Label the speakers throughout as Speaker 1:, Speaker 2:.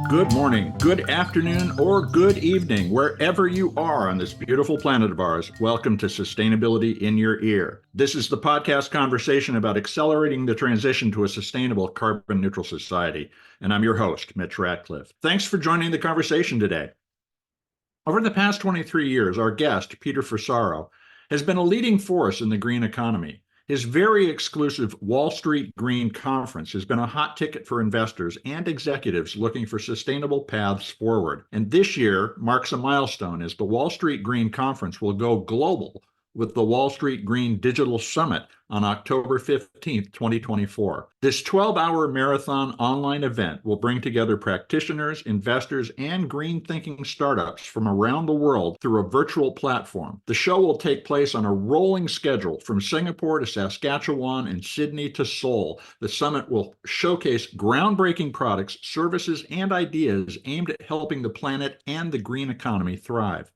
Speaker 1: Good morning, good afternoon, or good evening, wherever you are on this beautiful planet of ours. Welcome to Sustainability in Your Ear. This is the podcast conversation about accelerating the transition to a sustainable carbon neutral society. And I'm your host, Mitch Ratcliffe. Thanks for joining the conversation today. Over the past 23 years, our guest, Peter Fusaro, has been a leading force in the green economy. His very exclusive Wall Street Green Conference has been a hot ticket for investors and executives looking for sustainable paths forward. And this year marks a milestone as the Wall Street Green Conference will go global with the Wall Street Green Digital Summit on October 15th, 2024. This 12-hour marathon online event will bring together practitioners, investors, and green thinking startups from around the world through a virtual platform. The show will take place on a rolling schedule from Singapore to Saskatchewan and Sydney to Seoul. The summit will showcase groundbreaking products, services, and ideas aimed at helping the planet and the green economy thrive.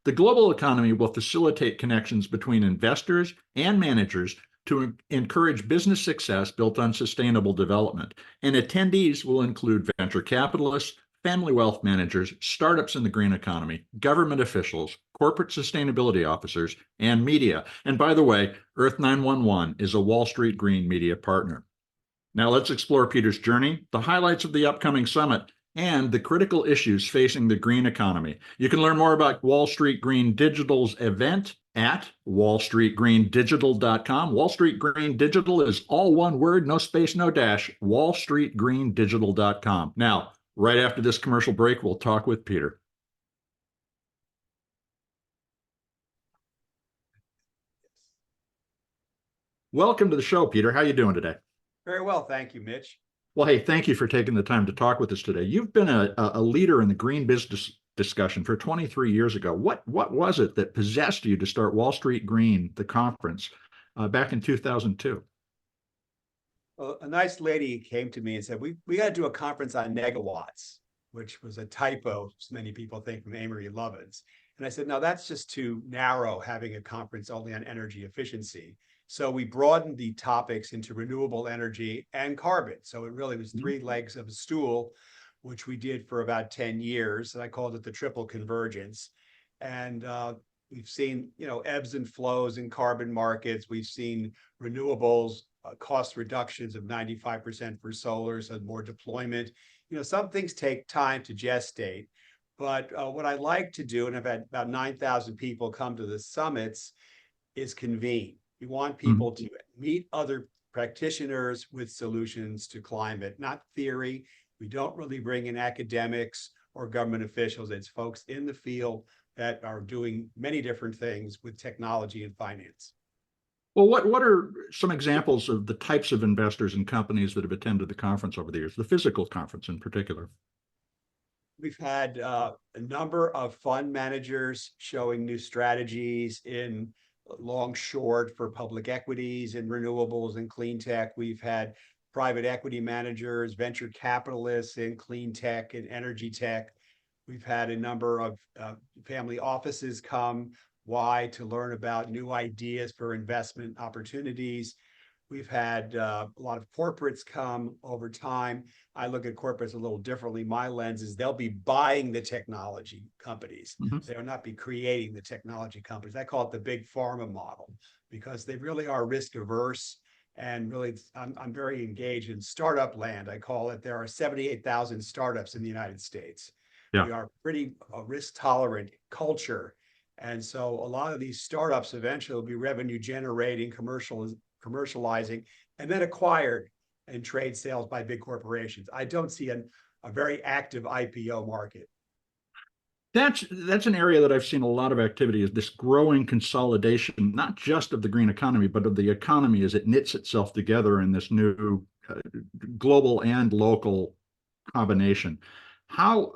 Speaker 1: The global economy will facilitate connections between investors and managers to encourage business success built on sustainable development. And attendees will include venture capitalists, family wealth managers, startups in the green economy, government officials, corporate sustainability officers, and media. And by the way, Earth911 is a Wall Street Green media partner. Now let's explore Peter's journey, the highlights of the upcoming summit, and the critical issues facing the green economy. You can learn more about Wall Street Green Digital's event at wallstreetgreendigital.com. Wall Street Green Digital is all one word, no space, no dash, wallstreetgreendigital.com. Now, right after this commercial break, we'll talk with Peter. Welcome to the show, Peter. How are you doing today?
Speaker 2: Very well, thank you, Mitch.
Speaker 1: Well, hey, thank you for taking the time to talk with us today. You've been a leader in the green business discussion for 23 years ago. What was it that possessed you to start Wall Street Green, the conference, back in 2002?
Speaker 2: Well, a nice lady came to me and said, we got to do a conference on megawatts, which was a typo, as many people think, from Amory Lovins. And I said, no, that's just too narrow, having a conference only on energy efficiency. So we broadened the topics into renewable energy and carbon. So it really was three legs of a stool, which we did for about 10 years. And I called it the triple convergence. And we've seen, ebbs and flows in carbon markets. We've seen renewables, cost reductions of 95% for solar, so more deployment. Some things take time to gestate. But what I like to do, and I've had about 9,000 people come to the summits, is convene. We want people to meet other practitioners with solutions to climate, not theory. We don't really bring in academics or government officials. It's folks in the field that are doing many different things with technology and finance.
Speaker 1: Well, what are some examples of the types of investors and companies that have attended the conference over the years, the physical conference in particular?
Speaker 2: We've had a number of fund managers showing new strategies in long short for public equities and renewables and clean tech. We've had private equity managers, venture capitalists in clean tech and energy tech. We've had a number of family offices come. Why? To learn about new ideas for investment opportunities. We've had a lot of corporates come over time. I look at corporates a little differently. My lens is they'll be buying the technology companies. They will not be creating the technology companies. I call it the big pharma model because they really are risk averse. And really, I'm very engaged in startup land. I call it, there are 78,000 startups in the United States. Yeah. We are pretty risk tolerant culture. And so a lot of these startups eventually will be revenue generating, commercializing, and then acquired and trade sales by big corporations. I don't see a very active IPO market.
Speaker 1: That's an area that I've seen a lot of activity, is this growing consolidation, not just of the green economy, but of the economy as it knits itself together in this new global and local combination. How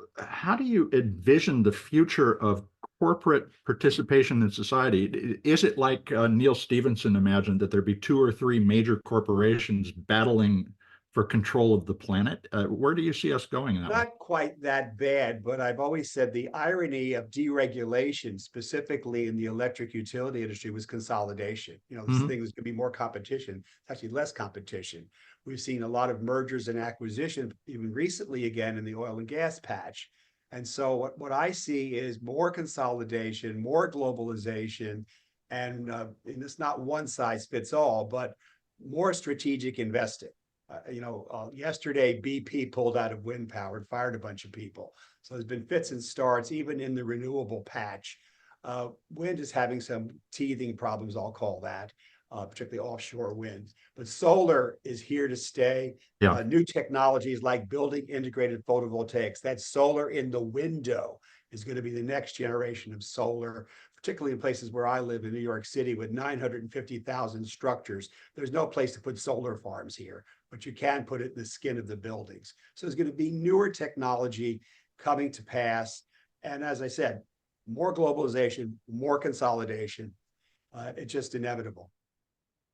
Speaker 1: do you envision the future of corporate participation in society? Is it like Neil Stephenson imagined, that there be two or three major corporations battling for control of the planet? Where do you see us going in that way?
Speaker 2: Not quite that bad, but I've always said the irony of deregulation, specifically in the electric utility industry, was consolidation. This
Speaker 1: Mhm.
Speaker 2: thing was going to be more competition. It's actually less competition. We've seen a lot of mergers and acquisitions, even recently again in the oil and gas patch. And so what I see is more consolidation, more globalization, and it's not one size fits all, but more strategic investing. Yesterday BP pulled out of wind power and fired a bunch of people. So there's been fits and starts, even in the renewable patch. Wind is having some teething problems, I'll call that, particularly offshore wind. But solar is here to stay.
Speaker 1: Yeah.
Speaker 2: New technologies like building integrated photovoltaics, that solar in the window is going to be the next generation of solar, particularly in places where I live in New York City with 950,000 structures. There's no place to put solar farms here, but you can put it in the skin of the buildings. So there's going to be newer technology coming to pass. And as I said, more globalization, more consolidation. It's just inevitable.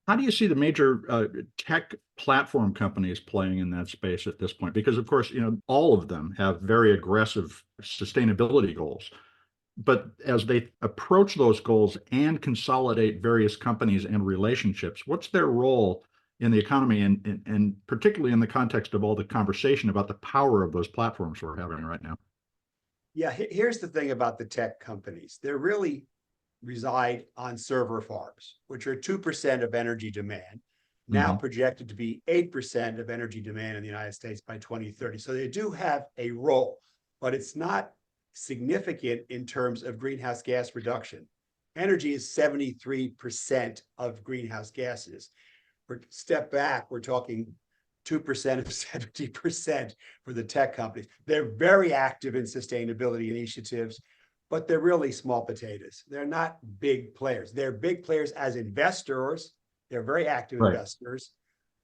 Speaker 1: How do you see the major tech platform companies playing in that space at this point? Because of course, all of them have very aggressive sustainability goals. But as they approach those goals and consolidate various companies and relationships, what's their role in the economy and particularly in the context of all the conversation about the power of those platforms we're having right now?
Speaker 2: Yeah, here's the thing about the tech companies. They're really reside on server farms, which are 2% of energy demand, now
Speaker 1: Mhm.
Speaker 2: projected to be 8% of energy demand in the United States by 2030. So they do have a role, but it's not significant in terms of greenhouse gas reduction. Energy is 73% of greenhouse gases. We're step back, we're talking 2% of 70% for the tech companies. They're very active in sustainability initiatives, but they're really small potatoes. They're not big players. They're big players as investors. They're very active
Speaker 1: Right.
Speaker 2: investors.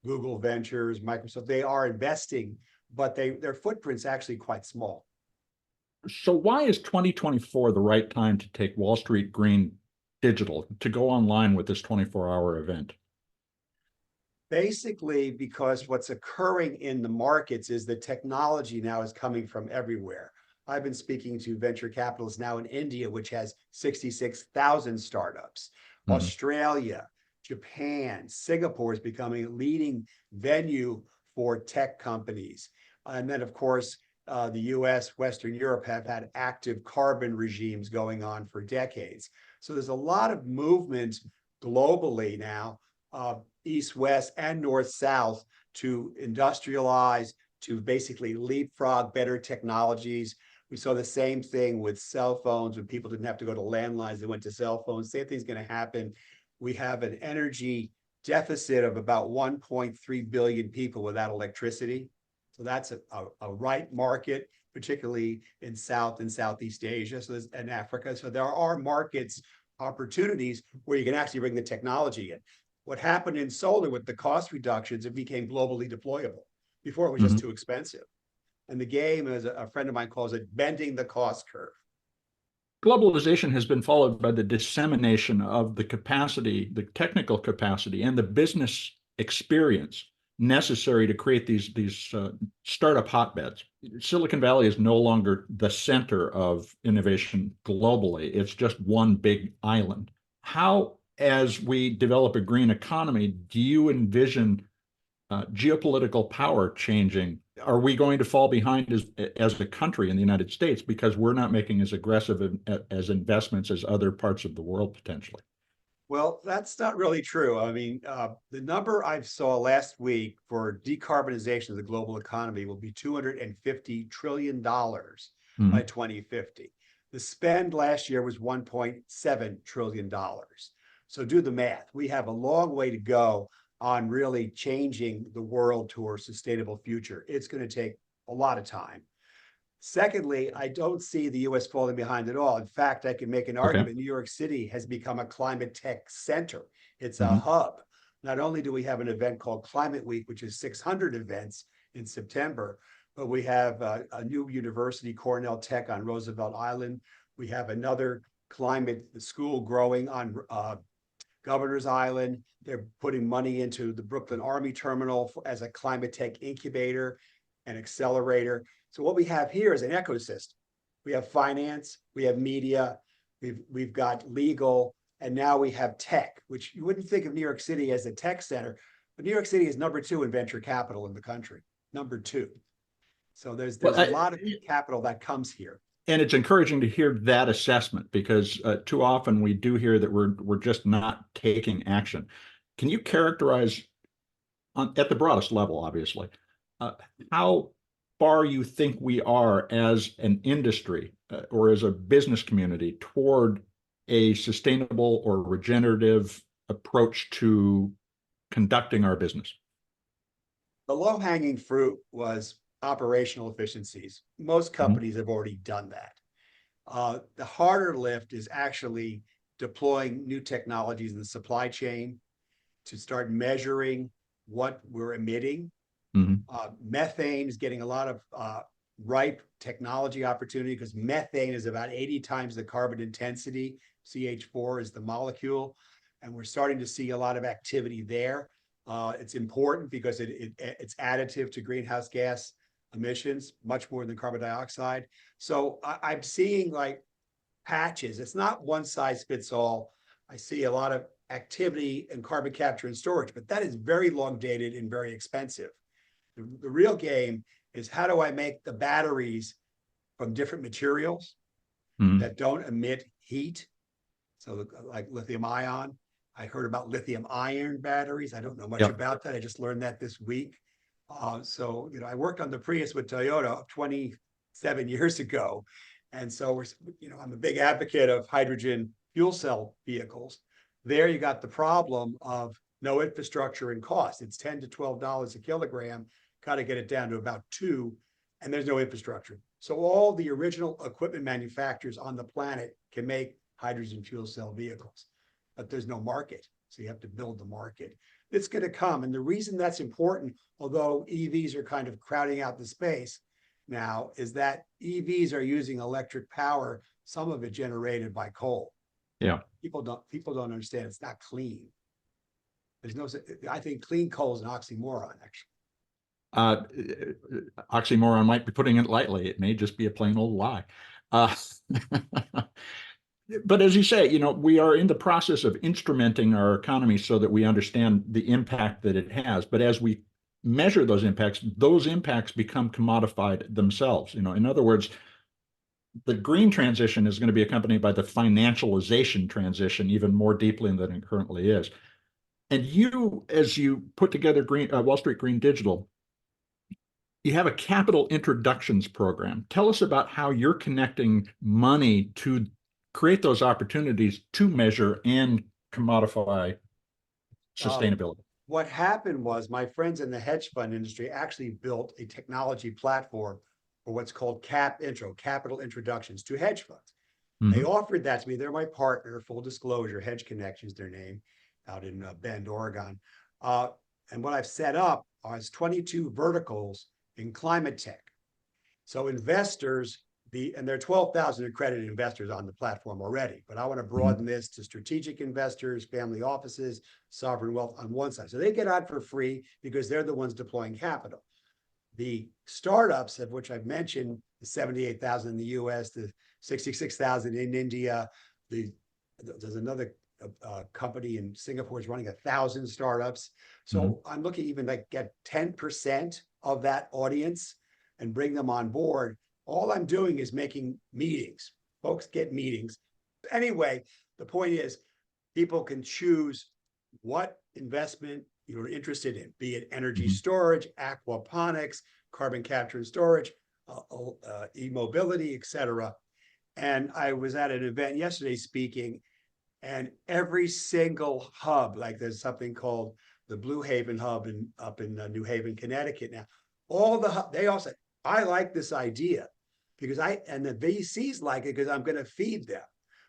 Speaker 2: Google Ventures, Microsoft, they are investing, but their footprint's actually quite small.
Speaker 1: So why is 2024 the right time to take Wall Street Green digital, to go online with this 24-hour event?
Speaker 2: Basically, because what's occurring in the markets is the technology now is coming from everywhere. I've been speaking to venture capitalists now in India, which has 66,000 startups.
Speaker 1: Mhm.
Speaker 2: Australia, Japan, Singapore is becoming a leading venue for tech companies. And then, of course, the US, Western Europe have had active carbon regimes going on for decades. So there's a lot of movement globally now, east, west, and north, south, to industrialize, to basically leapfrog better technologies. We saw the same thing with cell phones when people didn't have to go to landlines, they went to cell phones. Same thing's going to happen. We have an energy deficit of about 1.3 billion people without electricity. So that's a right market, particularly in South and Southeast Asia, and Africa. So there are markets, opportunities where you can actually bring the technology in. What happened in solar with the cost reductions, it became globally deployable. Before it was just
Speaker 1: Mhm.
Speaker 2: too expensive. And the game, as a friend of mine calls it, bending the cost curve.
Speaker 1: Globalization has been followed by the dissemination of the capacity, the technical capacity, and the business experience necessary to create these startup hotbeds. Silicon Valley is no longer the center of innovation globally. It's just one big island. How, as we develop a green economy, do you envision geopolitical power changing? Are we going to fall behind as a country in the United States because we're not making as aggressive as investments as other parts of the world potentially?
Speaker 2: Well, that's not really true. I mean, the number I saw last week for decarbonization of the global economy will be $250 trillion by
Speaker 1: Mhm.
Speaker 2: 2050. The spend last year was $1.7 trillion. So do the math. We have a long way to go on really changing the world to a sustainable future. It's going to take a lot of time. Secondly, I don't see the US falling behind at all. In fact, I can make an
Speaker 1: Okay.
Speaker 2: argument. New York City has become a climate tech center. It's a
Speaker 1: Mhm.
Speaker 2: hub. Not only do we have an event called Climate Week, which is 600 events in September, but we have a new university, Cornell Tech on Roosevelt Island. We have another climate school growing on Governor's Island. They're putting money into the Brooklyn Army Terminal as a climate tech incubator and accelerator. So what we have here is an ecosystem. We have finance, we have media, we've got legal, and now we have tech, which you wouldn't think of New York City as a tech center, but New York City is number 2 in venture capital in the country, number 2. So there's a lot of capital that comes here.
Speaker 1: And it's encouraging to hear that assessment, because too often we do hear that we're just not taking action. Can you characterize at the broadest level, obviously, how far you think we are as an industry or as a business community toward a sustainable or regenerative approach to conducting our business?
Speaker 2: The low-hanging fruit was operational efficiencies. Most companies have already done that. The harder lift is actually deploying new technologies in the supply chain to start measuring what we're emitting. Methane is getting a lot of ripe technology opportunity because methane is about 80 times the carbon intensity. CH4 is the molecule, and we're starting to see a lot of activity there. It's important because it's additive to greenhouse gas emissions, much more than carbon dioxide. So I'm seeing like patches. It's not one size fits all. I see a lot of activity in carbon capture and storage, but that is very long dated and very expensive. The real game is, how do I make the batteries from different materials that don't emit heat? So like lithium ion. I heard about lithium iron batteries. I don't know much about that. I just learned that this week. So, I worked on the Prius with Toyota 27 years ago. And so I'm a big advocate of hydrogen fuel cell vehicles. There you got the problem of no infrastructure and cost. It's $10 to $12 a kilogram. Got to get it down to about $2, and there's no infrastructure. So all the original equipment manufacturers on the planet can make hydrogen fuel cell vehicles, but there's no market. So you have to build the market. It's going to come. And the reason that's important, although EVs are kind of crowding out the space now, is that EVs are using electric power, some of it generated by coal.
Speaker 1: Yeah.
Speaker 2: People don't understand it's not clean. I think clean coal is an oxymoron, actually.
Speaker 1: Oxymoron might be putting it lightly. It may just be a plain old lie. But as you say, we are in the process of instrumenting our economy so that we understand the impact that it has. But as we measure those impacts become commodified themselves. In other words, the green transition is going to be accompanied by the financialization transition even more deeply than it currently is. And you, as you put together Wall Street Green Digital, you have a capital introductions program. Tell us about how you're connecting money to create those opportunities to measure and commodify sustainability.
Speaker 2: What happened was my friends in the hedge fund industry actually built a technology platform for what's called capital introductions to hedge funds. They offered that to me. They're my partner, full disclosure, Hedge Connections, their name, out in Bend, Oregon. And what I've set up is 22 verticals in climate tech. So investors, and there are 12,000 accredited investors on the platform already, but I want to broaden this to strategic investors, family offices, sovereign wealth on one side. So they get on for free because they're the ones deploying capital. The startups, of which I've mentioned, the 78,000 in the US, the 66,000 in India, there's another company in Singapore is running 1,000 startups. So I'm looking even like get 10% of that audience and bring them on board. All I'm doing is making meetings. Folks get meetings. Anyway, the point is people can choose what investment you're interested in, be it energy storage, aquaponics, carbon capture and storage, e-mobility, et cetera. And I was at an event yesterday speaking, and every single hub, like there's something called the Blue Haven hub up in New Haven, Connecticut now, they all said, I like this idea because and the VCs like it because I'm going to feed them.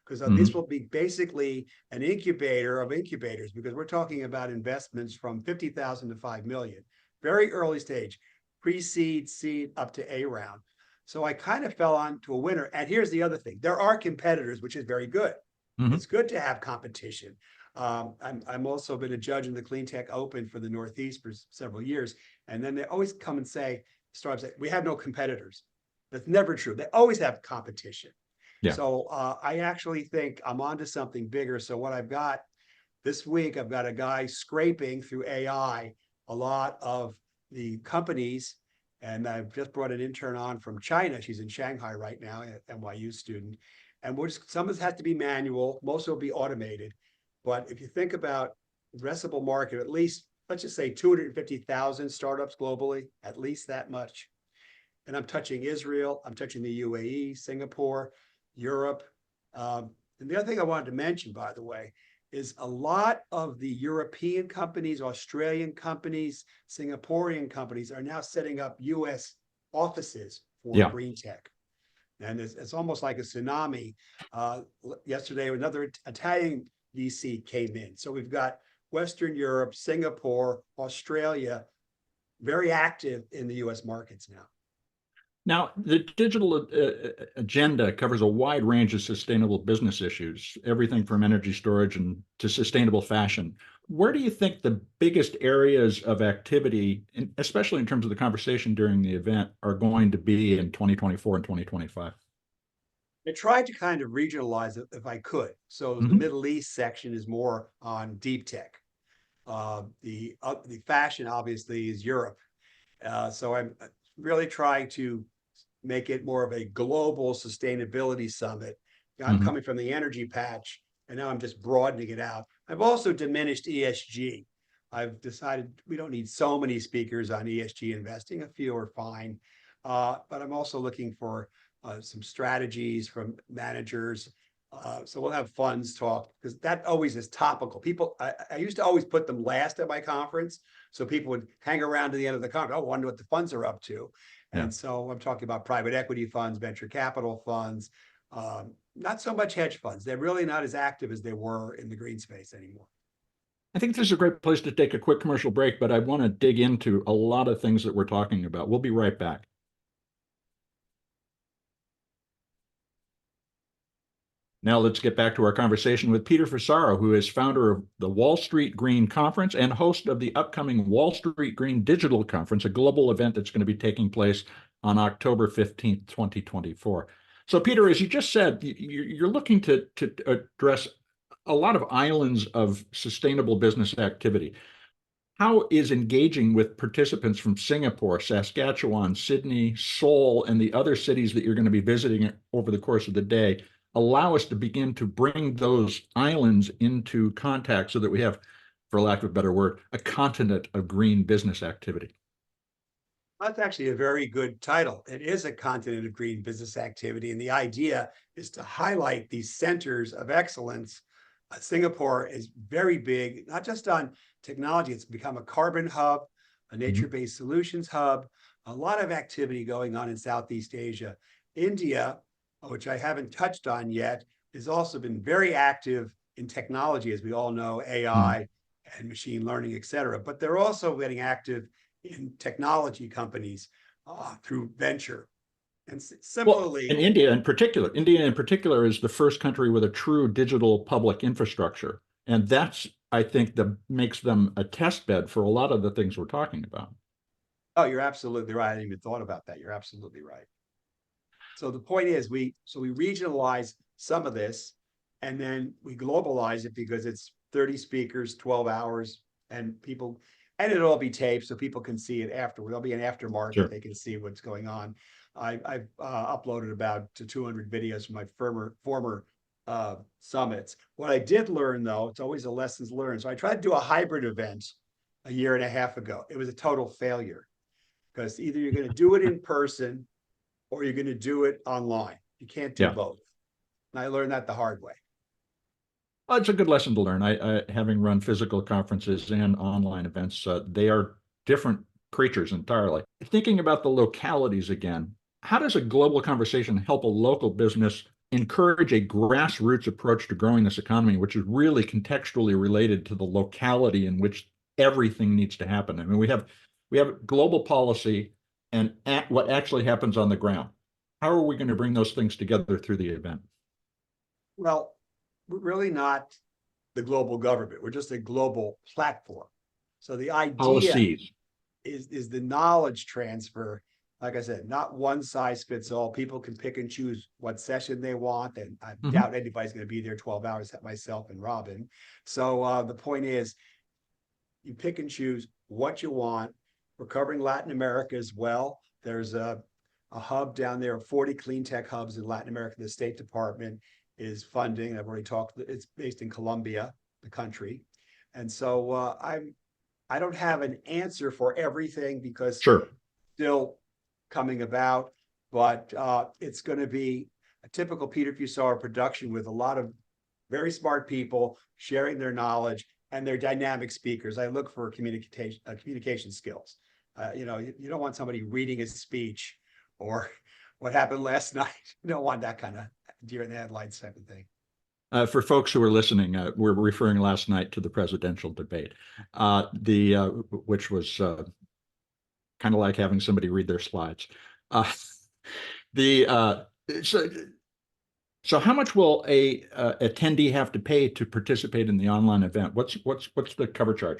Speaker 2: Because this will be basically an incubator of incubators, because we're talking about investments from 50,000 to 5 million, very early stage, pre-seed, seed, up to A round. So I kind of fell onto a winner. And here's the other thing. There are competitors, which is very good. It's good to have competition. I'm also been a judge in the Clean Tech Open for the Northeast for several years. And then they always come and say, startups say, we have no competitors. That's never true. They always have competition.
Speaker 1: Yeah.
Speaker 2: So I actually think I'm onto something bigger. So what I've got this week, I've got a guy scraping through AI a lot of the companies. And I've just brought an intern on from China. She's in Shanghai right now, an NYU student. And some of this has to be manual, most will be automated. But if you think about addressable market, at least, let's just say 250,000 startups globally, at least that much. And I'm touching Israel, I'm touching the UAE, Singapore, Europe. And the other thing I wanted to mention, by the way, is a lot of the European companies, Australian companies, Singaporean companies are now setting up US offices for green tech. And it's almost like a tsunami. Yesterday, another Italian VC came in. So we've got Western Europe, Singapore, Australia, very active in the US markets now.
Speaker 1: Now, the digital agenda covers a wide range of sustainable business issues, everything from energy storage and to sustainable fashion. Where do you think the biggest areas of activity, especially in terms of the conversation during the event, are going to be in 2024 and 2025?
Speaker 2: I tried to kind of regionalize it if I could. So the Middle East section is more on deep tech. The fashion obviously is Europe. So I'm really trying to make it more of a global sustainability summit. I'm coming from the energy patch, and now I'm just broadening it out. I've also diminished ESG. I've decided we don't need so many speakers on ESG investing. A few are fine. But I'm also looking for some strategies from managers. So we'll have funds talk, because that always is topical. People, I used to always put them last at my conference, so people would hang around to the end of the conference. Oh, I wonder what the funds are up to. And so I'm talking about private equity funds, venture capital funds, not so much hedge funds. They're really not as active as they were in the green space anymore.
Speaker 1: I think this is a great place to take a quick commercial break, but I want to dig into a lot of things that we're talking about. We'll be right back. Now let's get back to our conversation with Peter Fusaro, who is founder of the Wall Street Green Conference and host of the upcoming Wall Street Green Digital Conference, a global event that's going to be taking place on October 15th, 2024. So Peter, as you just said, you're looking to address a lot of islands of sustainable business activity. How is engaging with participants from Singapore, Saskatchewan, Sydney, Seoul, and the other cities that you're going to be visiting over the course of the day allow us to begin to bring those islands into contact so that we have, for lack of a better word, a continent of green business activity?
Speaker 2: That's actually a very good title. It is a continent of green business activity. And the idea is to highlight these centers of excellence. Singapore is very big, not just on technology. It's become a carbon hub, a nature-based solutions hub, a lot of activity going on in Southeast Asia. India, which I haven't touched on yet, has also been very active in technology, as we all know, AI and machine learning, et cetera. But they're also getting active in technology companies through venture. And similarly,
Speaker 1: well, India in particular is the first country with a true digital public infrastructure. And that's, I think, that makes them a test bed for a lot of the things we're talking about.
Speaker 2: Oh, you're absolutely right. I hadn't even thought about that. You're absolutely right. So the point is, we regionalize some of this, and then we globalize it because it's 30 speakers, 12 hours, and people, and it'll all be taped so people can see it afterward. There'll be an aftermarket. Sure. They can see what's going on. I've uploaded about 200 videos from my former summits. What I did learn, though, it's always a lessons learned. So I tried to do a hybrid event a year and a half ago. It was a total failure, because either you're going to do it in person or you're going to do it online. You can't do both. And I learned that the hard way.
Speaker 1: Well, it's a good lesson to learn. I having run physical conferences and online events, they are different creatures entirely. Thinking about the localities again, how does a global conversation help a local business encourage a grassroots approach to growing this economy, which is really contextually related to the locality in which everything needs to happen? I mean, we have global policy and what actually happens on the ground. How are we going to bring those things together through the event?
Speaker 2: Well, we're really not the global government. We're just a global platform. So the idea
Speaker 1: Policies.
Speaker 2: is the knowledge transfer. Like I said, not one size fits all. People can pick and choose what session they want, and I doubt anybody's going to be there 12 hours except myself and Robin. So the point is, you pick and choose what you want. We're covering Latin America as well. There's a hub down there, 40 clean tech hubs in Latin America. The State Department is funding. I've already talked. It's based in Colombia, the country, and so I don't have an answer for everything because
Speaker 1: Sure.
Speaker 2: still coming about, but it's going to be a typical Peter Fusaro production with a lot of very smart people sharing their knowledge, and they're dynamic speakers. I look for communication skills. You don't want somebody reading a speech or what happened last night. You don't want that kind of deer in the headlights type of thing.
Speaker 1: For folks who are listening, we're referring last night to the presidential debate, which was kind of like having somebody read their slides. The so how much will a attendee have to pay to participate in the online event? What's the cover charge?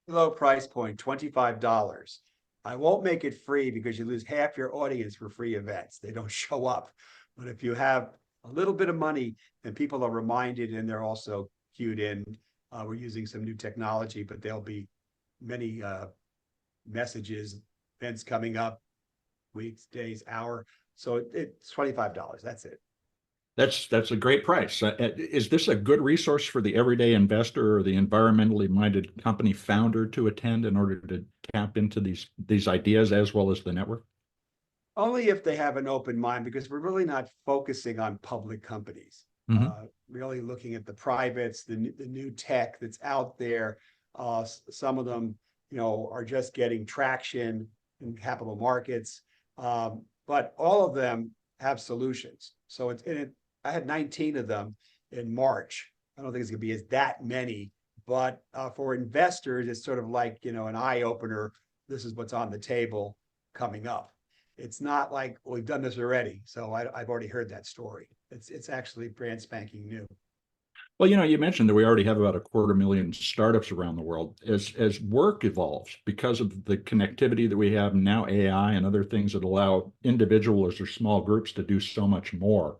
Speaker 2: Low price point, $25. I won't make it free because you lose half your audience for free events. They don't show up. But if you have a little bit of money, then people are reminded and they're also cued in. We're using some new technology, but there'll be many messages, events coming up, weeks, days, hour. So it's $25. That's it.
Speaker 1: That's a great price. Is this a good resource for the everyday investor or the environmentally minded company founder to attend in order to tap into these ideas as well as the network?
Speaker 2: Only if they have an open mind, because we're really not focusing on public companies. Really looking at the privates, the new tech that's out there. Some of them, are just getting traction in capital markets, but all of them have solutions. So I had 19 of them in March. I don't think it's going to be that many, but for investors, it's sort of like, an eye opener. This is what's on the table coming up. It's not like, well, we've done this already. So I've already heard that story. It's actually brand spanking new.
Speaker 1: Well, you mentioned that we already have about 250,000 startups around the world. As work evolves, because of the connectivity that we have now, AI and other things that allow individuals or small groups to do so much more,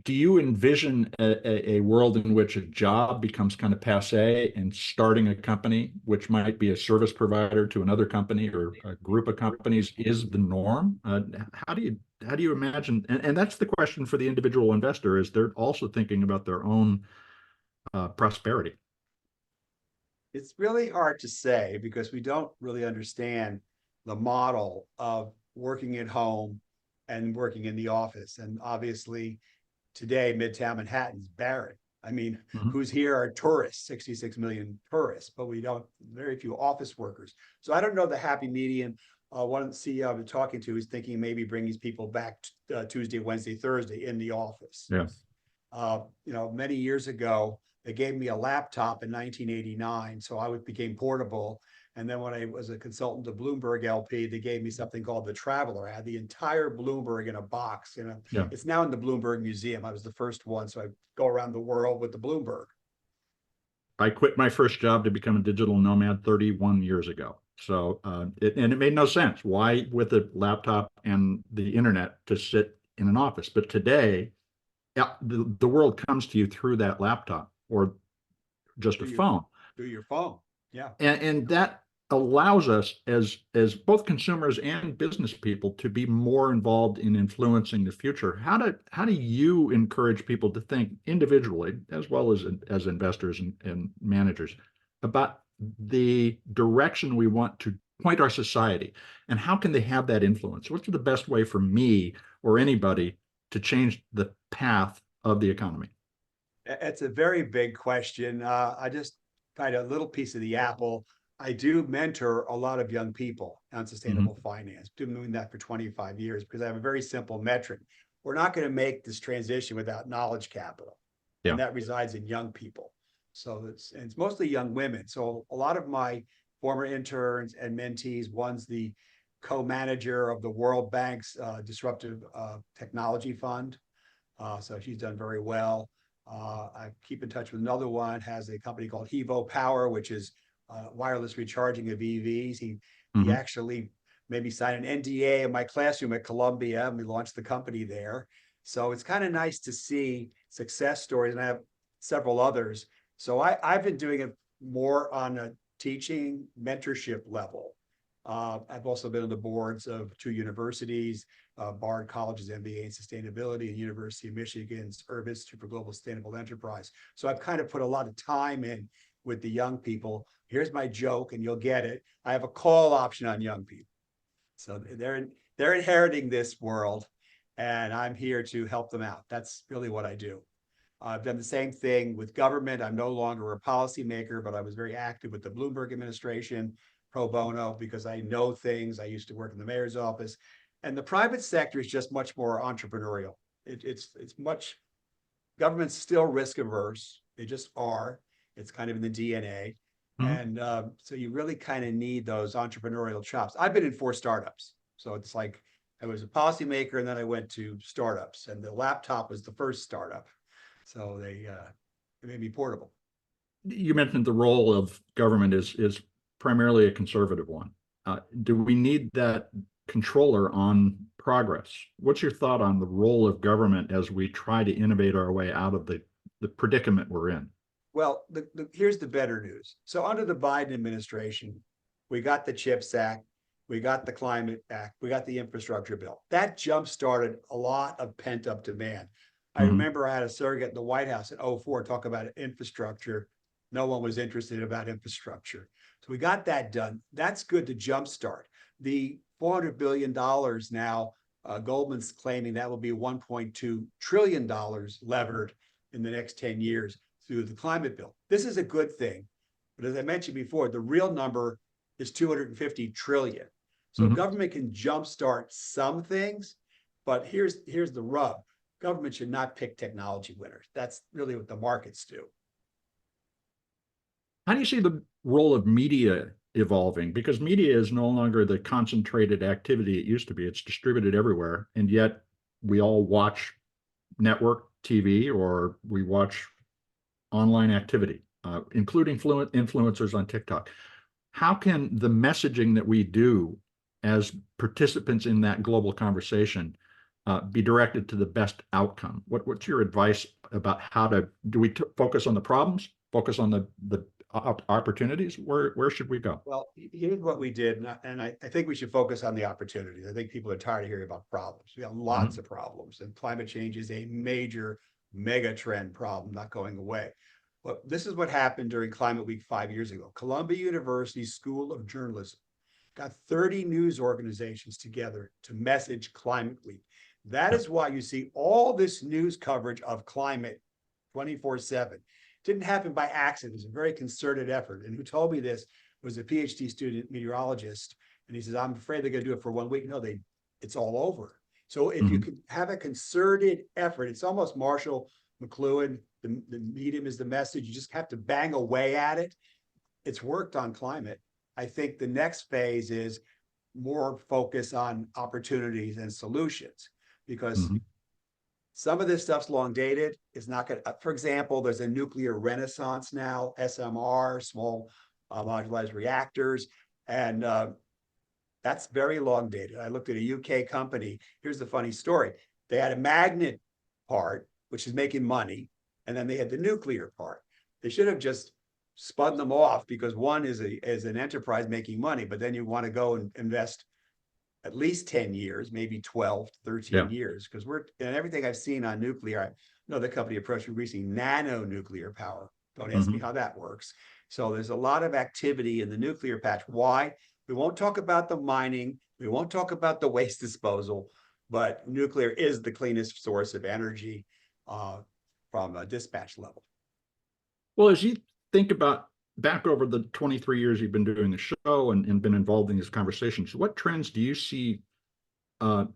Speaker 1: do you envision a world in which a job becomes kind of passé and starting a company, which might be a service provider to another company or a group of companies, is the norm? How do you imagine? And that's the question for the individual investor, is they're also thinking about their own prosperity.
Speaker 2: It's really hard to say because we don't really understand the model of working at home and working in the office. And obviously, today, Midtown Manhattan's barren. I mean, who's here are tourists, 66 million tourists, but very few office workers. So I don't know the happy medium. One CEO I've been talking to is thinking maybe bringing people back Tuesday, Wednesday, Thursday in the office.
Speaker 1: Yeah.
Speaker 2: Many years ago, they gave me a laptop in 1989, so I became portable. And then when I was a consultant to Bloomberg LP, they gave me something called the Traveler. I had the entire Bloomberg in a box.
Speaker 1: Yeah.
Speaker 2: It's now in the Bloomberg Museum. I was the first one, so I go around the world with the Bloomberg.
Speaker 1: I quit my first job to become a digital nomad 31 years ago. So, it made no sense. Why, with a laptop and the internet, to sit in an office? But today, the world comes to you through that laptop or just a phone.
Speaker 2: Through your phone. Yeah.
Speaker 1: And that allows us as both consumers and business people to be more involved in influencing the future. How do you encourage people to think individually as well as investors and managers about the direction we want to point our society, and how can they have that influence? What's the best way for me or anybody to change the path of the economy?
Speaker 2: It's a very big question. I just find a little piece of the apple. I do mentor a lot of young people on sustainable finance. Been doing that for 25 years because I have a very simple metric. We're not going to make this transition without knowledge capital.
Speaker 1: Yeah.
Speaker 2: And that resides in young people. So it's mostly young women. So a lot of my former interns and mentees, one's the co-manager of the World Bank's Disruptive Technology Fund. So she's done very well. I keep in touch with another one, has a company called Hevo Power, which is wireless recharging of EVs. He
Speaker 1: Mhm.
Speaker 2: actually made me sign an NDA in my classroom at Columbia, and we launched the company there. So it's kind of nice to see success stories, and I have several others. So I've been doing it more on a teaching mentorship level. I've also been on the boards of two universities, Bard College's MBA in Sustainability and University of Michigan's Urban Institute for Global Sustainable Enterprise. So I've kind of put a lot of time in with the young people. Here's my joke, and you'll get it. I have a call option on young people. So they're inheriting this world, and I'm here to help them out. That's really what I do. I've done the same thing with government. I'm no longer a policymaker, but I was very active with the Bloomberg administration, pro bono, because I know things. I used to work in the mayor's office. And the private sector is just much more entrepreneurial. It's much, government's still risk averse. They just are. It's kind of in the DNA.
Speaker 1: Mhm.
Speaker 2: And so you really kind of need those entrepreneurial chops. I've been in 4 startups. So it's like I was a policymaker, and then I went to startups, and the laptop was the first startup. So they made me portable.
Speaker 1: You mentioned the role of government is primarily a conservative one. Do we need that controller on progress? What's your thought on the role of government as we try to innovate our way out of the predicament we're in?
Speaker 2: Well, here's the better news. So under the Biden administration, we got the CHIPS Act, we got the Climate Act, we got the infrastructure bill. That jump-started a lot of pent-up demand. I
Speaker 1: Mhm.
Speaker 2: remember I had a surrogate in the White House in 04 talk about infrastructure. No one was interested about infrastructure. So we got that done. That's good to jumpstart. The $400 billion now, Goldman's claiming that will be $1.2 trillion levered in the next 10 years through the climate bill. This is a good thing. But as I mentioned before, the real number is 250 trillion. So
Speaker 1: Mhm.
Speaker 2: government can jumpstart some things, but here's the rub. Government should not pick technology winners. That's really what the markets do.
Speaker 1: How do you see the role of media evolving? Because media is no longer the concentrated activity it used to be. It's distributed everywhere, and yet we all watch network TV or we watch online activity, including influencers on TikTok. How can the messaging that we do as participants in that global conversation be directed to the best outcome? What's your advice about how to do we focus on the problems, focus on the opportunities? Where should we go?
Speaker 2: Well, here's what we did, and I think we should focus on the opportunities. I think people are tired of hearing about problems. We have lots
Speaker 1: Mhm.
Speaker 2: of problems, and climate change is a major mega trend problem, not going away. But this is what happened during Climate Week 5 years ago. Columbia University School of Journalism got 30 news organizations together to message Climate Week. That
Speaker 1: Yeah.
Speaker 2: is why you see all this news coverage of climate 24/7. Didn't happen by accident. It was a very concerted effort. And who told me this was a PhD student meteorologist. And he says, I'm afraid they're going to do it for 1 week. No, it's all over. So if you
Speaker 1: Mhm.
Speaker 2: can have a concerted effort, it's almost Marshall McLuhan, the medium is the message. You just have to bang away at it. It's worked on climate. I think the next phase is more focus on opportunities and solutions, because
Speaker 1: Mhm.
Speaker 2: some of this stuff's long dated. It's not going to, for example, there's a nuclear renaissance now, SMR, small modularized reactors. And that's very long dated. I looked at a UK company. Here's the funny story. They had a magnet part, which is making money. And then they had the nuclear part. They should have just spun them off, because one is an enterprise making money, but then you want to go and invest at least 10 years, maybe 12 to 13
Speaker 1: Yeah.
Speaker 2: years, because we're, and everything I've seen on nuclear, I know the company approached me recently, nano nuclear power. Don't ask me
Speaker 1: Mhm.
Speaker 2: how that works. So there's a lot of activity in the nuclear patch. Why? We won't talk about the mining. We won't talk about the waste disposal, but nuclear is the cleanest source of energy from a dispatch level.
Speaker 1: Well, as you think about back over the 23 years you've been doing the show and been involved in these conversations, what trends do you see uh,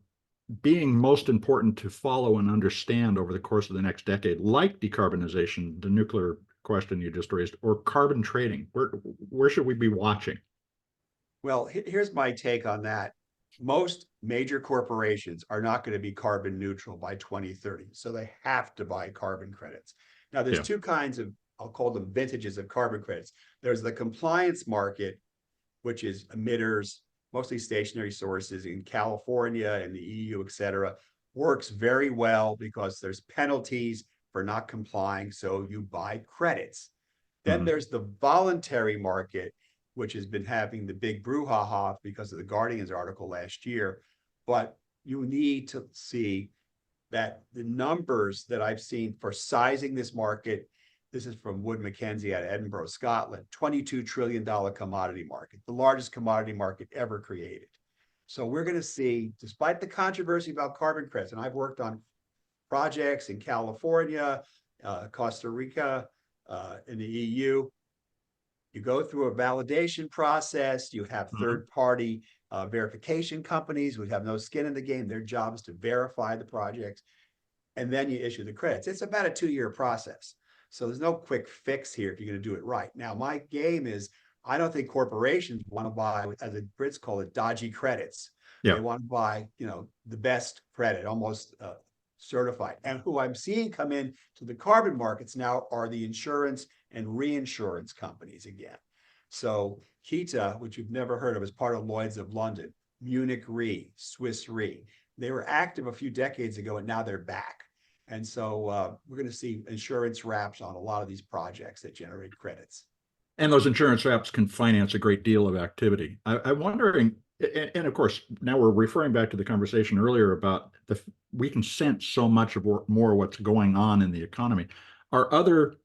Speaker 1: being most important to follow and understand over the course of the next decade, like decarbonization, the nuclear question you just raised, or carbon trading? Where should we be watching?
Speaker 2: Well, here's my take on that. Most major corporations are not going to be carbon neutral by 2030. So they have to buy carbon credits. Now, there's
Speaker 1: Yeah.
Speaker 2: two kinds of, I'll call them vintages of carbon credits. There's the compliance market, which is emitters, mostly stationary sources in California and the EU, et cetera, works very well because there's penalties for not complying. So you buy credits. Then
Speaker 1: Mhm.
Speaker 2: there's the voluntary market, which has been having the big brouhaha because of the Guardian's article last year. But you need to see that the numbers that I've seen for sizing this market, this is from Wood Mackenzie out of Edinburgh, Scotland, $22 trillion commodity market, the largest commodity market ever created. So we're going to see, despite the controversy about carbon credits, and I've worked on projects in California, Costa Rica, in the EU, you go through a validation process, you have
Speaker 1: Mhm.
Speaker 2: third-party verification companies who have no skin in the game. Their job is to verify the projects, and then you issue the credits. It's about a 2-year process. So there's no quick fix here if you're going to do it right. Now, my game is I don't think corporations want to buy, as the Brits call it, dodgy credits. They
Speaker 1: Yeah.
Speaker 2: want to buy, the best credit, almost certified. And who I'm seeing come in to the carbon markets now are the insurance and reinsurance companies again. So Kita, which you've never heard of, is part of Lloyd's of London, Munich Re, Swiss Re. They were active a few decades ago, and now they're back. And so we're going to see insurance wraps on a lot of these projects that generate credits.
Speaker 1: And those insurance wraps can finance a great deal of activity. I'm wondering, and of course, now we're referring back to the conversation earlier about we can sense so much of more what's going on in the economy. Are other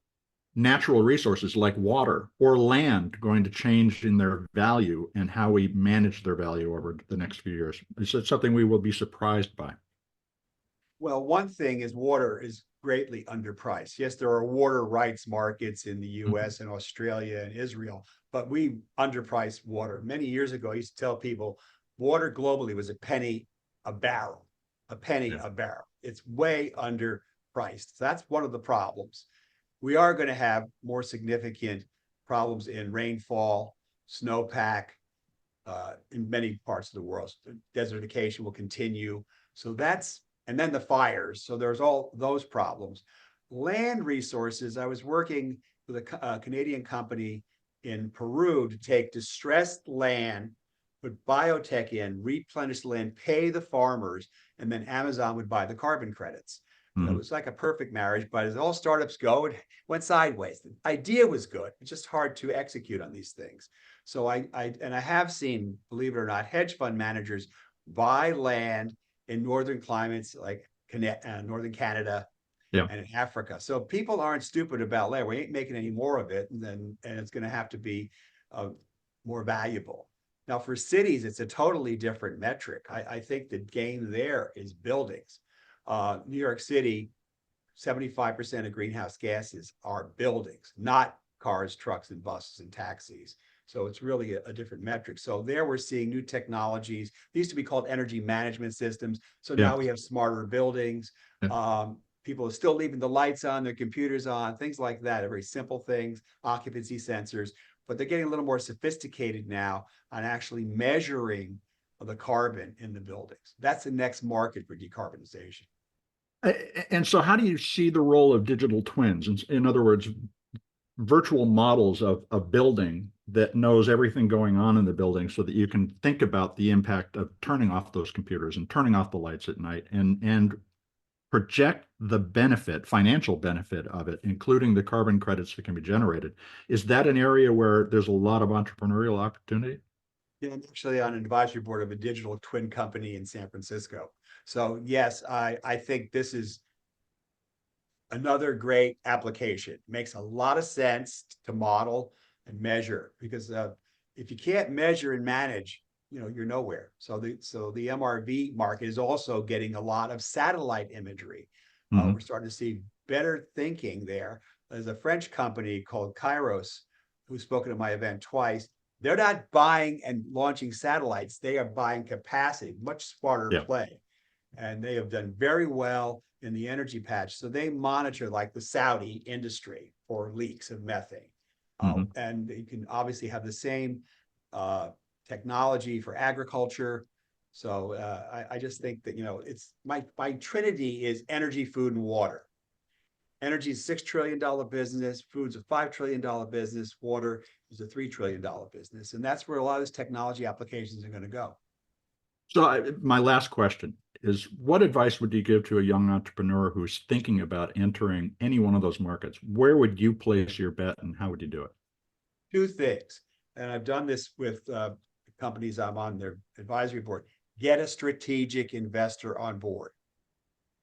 Speaker 1: natural resources like water or land going to change in their value and how we manage their value over the next few years? Is it something we will be surprised by?
Speaker 2: Well, one thing is water is greatly underpriced. Yes, there are water rights markets in the
Speaker 1: Mhm.
Speaker 2: US and Australia and Israel, but we underprice water. Many years ago, I used to tell people water globally was a penny a barrel, a penny
Speaker 1: Yeah.
Speaker 2: a barrel. It's way underpriced. So that's one of the problems. We are going to have more significant problems in rainfall, snowpack, in many parts of the world. Desertification will continue. So that's, and then the fires. So there's all those problems. Land resources, I was working with a Canadian company in Peru to take distressed land, put biotech in, replenish land, pay the farmers, and then Amazon would buy the carbon credits. It
Speaker 1: Mhm.
Speaker 2: was like a perfect marriage, but as all startups go, it went sideways. The idea was good. It's just hard to execute on these things. So I have seen, believe it or not, hedge fund managers buy land in northern climates like northern Canada
Speaker 1: Yeah.
Speaker 2: and in Africa. So people aren't stupid about land. We ain't making any more of it, and it's going to have to be more valuable. Now, for cities, it's a totally different metric. I think the game there is buildings. New York City, 75% of greenhouse gases are buildings, not cars, trucks, and buses and taxis. So it's really a different metric. So there we're seeing new technologies. These used to be called energy management systems. So
Speaker 1: Yeah.
Speaker 2: now we have smarter buildings.
Speaker 1: Yeah.
Speaker 2: People are still leaving the lights on, their computers on, things like that, are very simple things, occupancy sensors, but they're getting a little more sophisticated now on actually measuring the carbon in the buildings. That's the next market for decarbonization.
Speaker 1: And so, how do you see the role of digital twins? In other words, virtual models of a building that knows everything going on in the building so that you can think about the impact of turning off those computers and turning off the lights at night and project the benefit, financial benefit of it, including the carbon credits that can be generated. Is that an area where there's a lot of entrepreneurial opportunity?
Speaker 2: Yeah, I'm actually on an advisory board of a digital twin company in San Francisco. So yes, I think this is another great application. Makes a lot of sense to model and measure because if you can't measure and manage, you're nowhere. So the MRV market is also getting a lot of satellite imagery. We're
Speaker 1: Mhm.
Speaker 2: starting to see better thinking there. There's a French company called Kairos who's spoken at my event twice. They're not buying and launching satellites. They are buying capacity, much smarter
Speaker 1: Yeah.
Speaker 2: play. And they have done very well in the energy patch. So they monitor like the Saudi industry for leaks of methane.
Speaker 1: Mhm.
Speaker 2: And you can obviously have the same technology for agriculture. So I just think that, it's my trinity is energy, food, and water. Energy is a $6 trillion business. Food's a $5 trillion business. Water is a $3 trillion business. And that's where a lot of those technology applications are going to go.
Speaker 1: So my last question is, what advice would you give to a young entrepreneur who's thinking about entering any one of those markets? Where would you place your bet and how would you do it?
Speaker 2: Two things, and I've done this with companies I'm on their advisory board. Get a strategic investor on board.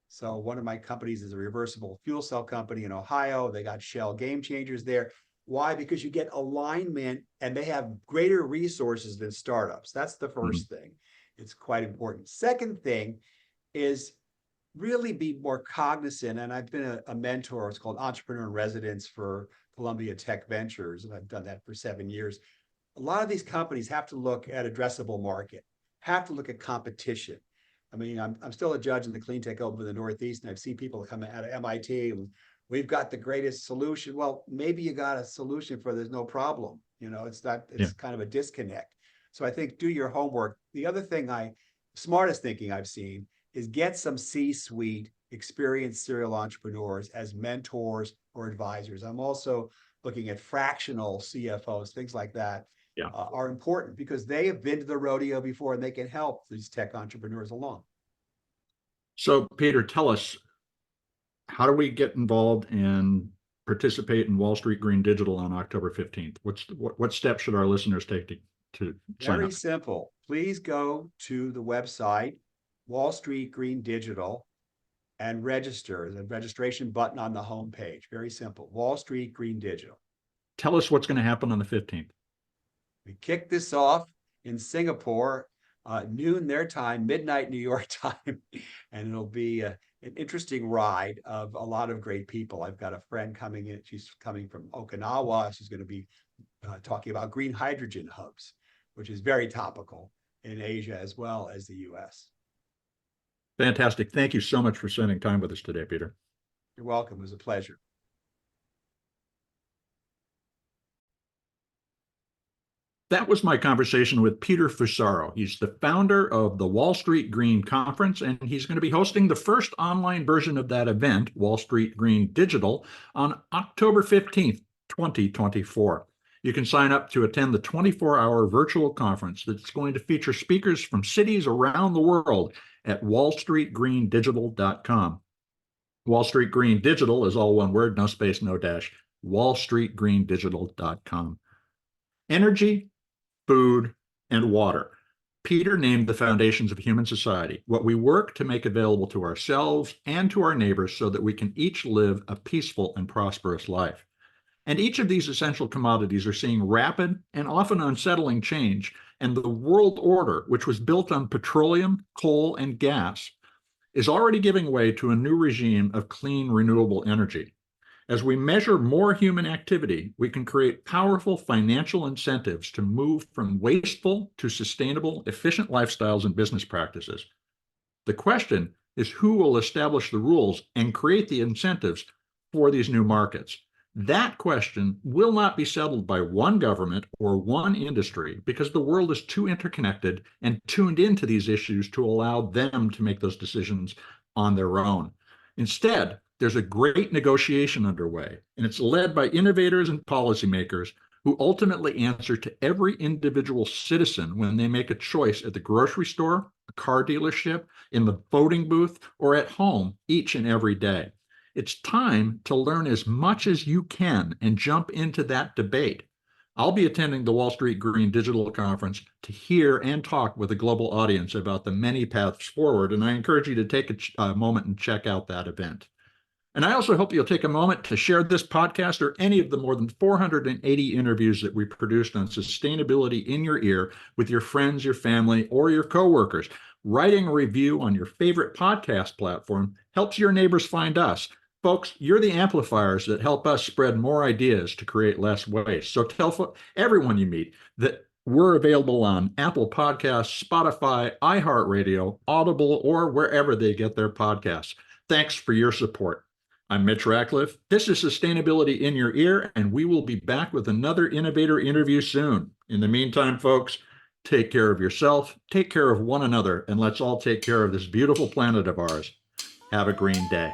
Speaker 2: So one of my companies is a reversible fuel cell company in Ohio. They got Shell Game Changers there. Why? Because you get alignment and they have greater resources than startups. That's the first thing. It's quite important. Second thing is really be more cognizant. And I've been a mentor. It's called Entrepreneur in Residence for Columbia Tech Ventures. And I've done that for 7 years. A lot of these companies have to look at addressable market, have to look at competition. I mean, I'm still a judge in the clean tech open in the Northeast, and I've seen people come out of MIT and we've got the greatest solution. Well, maybe you got a solution for there's no problem. You know, it's kind of a disconnect. So I think do your homework. The other thing smartest thinking I've seen is get some C-suite experienced serial entrepreneurs as mentors or advisors. I'm also looking at fractional CFOs, things like that. Are important because they have been to the rodeo before and they can help these tech entrepreneurs along.
Speaker 1: So, Peter, tell us, how do we get involved and participate in Wall Street Green Digital on October 15th? What steps should our listeners take to sign up?
Speaker 2: Very simple. Please go to the website, Wall Street Green Digital, and register. The registration button on the homepage. Very simple. Wall Street Green Digital.
Speaker 1: Tell us what's going to happen on the 15th.
Speaker 2: We kick this off in Singapore, noon their time, midnight New York time, and it'll be an interesting ride of a lot of great people. I've got a friend coming in. She's coming from Okinawa. She's going to be talking about green hydrogen hubs, which is very topical in Asia as well as the US.
Speaker 1: Fantastic. Thank you so much for spending time with us today, Peter.
Speaker 2: You're welcome. It was a pleasure.
Speaker 1: That was my conversation with Peter Fusaro. He's the founder of the Wall Street Green Conference, and he's going to be hosting the first online version of that event, Wall Street Green Digital, on October 15th, 2024. You can sign up to attend the 24-hour virtual conference that's going to feature speakers from cities around the world at wallstreetgreendigital.com. Wall Street Green Digital is all one word, no space, no dash, wallstreetgreendigital.com. Energy, food, and water. Peter named the foundations of human society, what we work to make available to ourselves and to our neighbors so that we can each live a peaceful and prosperous life. And each of these essential commodities are seeing rapid and often unsettling change, and the world order, which was built on petroleum, coal, and gas, is already giving way to a new regime of clean, renewable energy. As we measure more human activity, we can create powerful financial incentives to move from wasteful to sustainable, efficient lifestyles and business practices. The question is who will establish the rules and create the incentives for these new markets. That question will not be settled by one government or one industry because the world is too interconnected and tuned into these issues to allow them to make those decisions on their own. Instead, there's a great negotiation underway, and it's led by innovators and policymakers who ultimately answer to every individual citizen when they make a choice at the grocery store, a car dealership, in the voting booth, or at home each and every day. It's time to learn as much as you can and jump into that debate. I'll be attending the Wall Street Green Digital Conference to hear and talk with a global audience about the many paths forward, and I encourage you to take a moment and check out that event. And I also hope you'll take a moment to share this podcast or any of the more than 480 interviews that we produced on sustainability in your ear with your friends, your family, or your coworkers. Writing a review on your favorite podcast platform helps your neighbors find us. Folks, you're the amplifiers that help us spread more ideas to create less waste. So tell everyone you meet that we're available on Apple Podcasts, Spotify, iHeartRadio, Audible, or wherever they get their podcasts. Thanks for your support. I'm Mitch Ratcliffe. This is Sustainability in Your Ear, and we will be back with another innovator interview soon. In the meantime, folks, take care of yourself, take care of one another, and let's all take care of this beautiful planet of ours. Have a green day.